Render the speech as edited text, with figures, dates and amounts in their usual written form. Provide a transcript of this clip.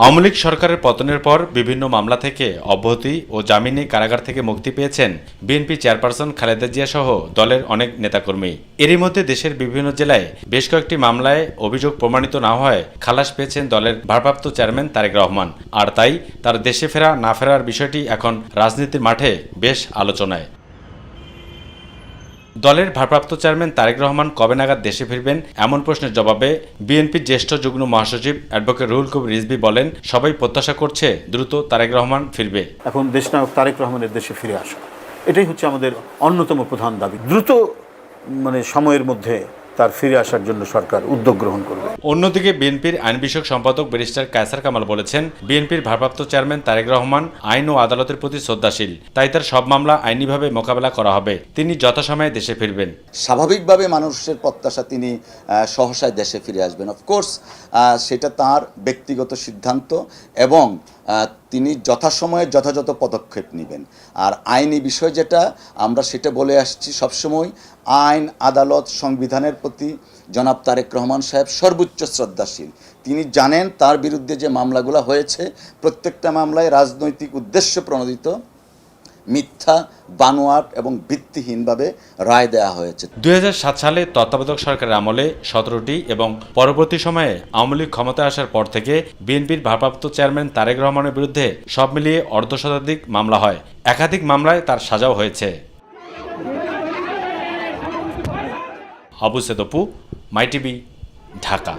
আওয়ামী লীগ সরকারের পতনের পর বিভিন্ন মামলা থেকে অব্যাহতি ও জামিনে কারাগার থেকে মুক্তি পেয়েছেন বিএনপি চেয়ারপারসন খালেদা জিয়া সহ দলের অনেক নেতাকর্মী। এরই মধ্যে দেশের বিভিন্ন জেলায় বেশ কয়েকটি মামলায় অভিযোগ প্রমাণিত না হওয়ায় খালাস পেয়েছেন দলের ভারপ্রাপ্ত চেয়ারম্যান তারেক রহমান। আর তাই তার দেশে ফেরা না ফেরার বিষয়টি এখন রাজনীতির মাঠে বেশ আলোচনায়। দলের ভারপ্রাপ্ত চেয়ারম্যান তারেক রহমান কবে নাগাদ দেশে ফিরবেন এমন প্রশ্নের জবাবে বিএনপির জ্যেষ্ঠ যুগ্ম মহাসচিব অ্যাডভোকেট রুহুল কবির রিজভী বলেন, সবাই প্রত্যাশা করছে দ্রুত তারেক রহমান ফিরবে। এখন দেশনায়ক তারেক রহমানের দেশে ফিরে আসা, এটাই হচ্ছে আমাদের অন্যতম প্রধান দাবি। দ্রুত সময়ের মধ্যে তার ফিরে আসার জন্য সরকার উদ্যোগ গ্রহণ করবে। অন্যদিকে বিএনপির আইন বিষয়ক সম্পাদক ব্যারিস্টার কায়সার কামাল বলেছেন, বিএনপির ভারপ্রাপ্ত চেয়ারম্যান তারেক রহমান আইন ও আদালতের প্রতি শ্রদ্ধাশীল, তাই তার সব মামলা আইনিভাবে মোকাবেলা করা হবে। তিনি যথাসময়ে দেশে ফিরবেন। স্বাভাবিকভাবে মানুষের প্রত্যাশা তিনি সহসায় দেশে ফিরে আসবেন। অফকোর্স সেটা তার ব্যক্তিগত সিদ্ধান্ত এবং তিনি যথাসময়ে যথাযথ পদক্ষেপ নেবেন। আর আইনি বিষয় যেটা আমরা সেটা বলে আসছি সবসময়, আইন আদালত সংবিধানের প্রতি জনাব তারেক রহমান সাহেব সর্বোচ্চ শ্রদ্ধাশীল। তিনি জানেন তার বিরুদ্ধে যে মামলাগুলো হয়েছে প্রত্যেকটা মামলায় রাজনৈতিক উদ্দেশ্য প্রণোদিত, মিথ্যা, বানোয়াট এবং ভিত্তিহীনভাবে রায় দেওয়া হয়েছে। 2007 সালে তত্ত্বাবধায়ক সরকারের আমলে 17টি এবং পরবর্তী সময়ে আওয়ামী লীগ ক্ষমতায় আসার পর থেকে বিএনপির ভারপ্রাপ্ত চেয়ারম্যান তারেক রহমানের বিরুদ্ধে সব মিলিয়ে অর্ধশতাধিক মামলা হয়। একাধিক মামলায় তার সাজাও হয়েছে। আবু সেদপু, মাই টিভি, ঢাকা।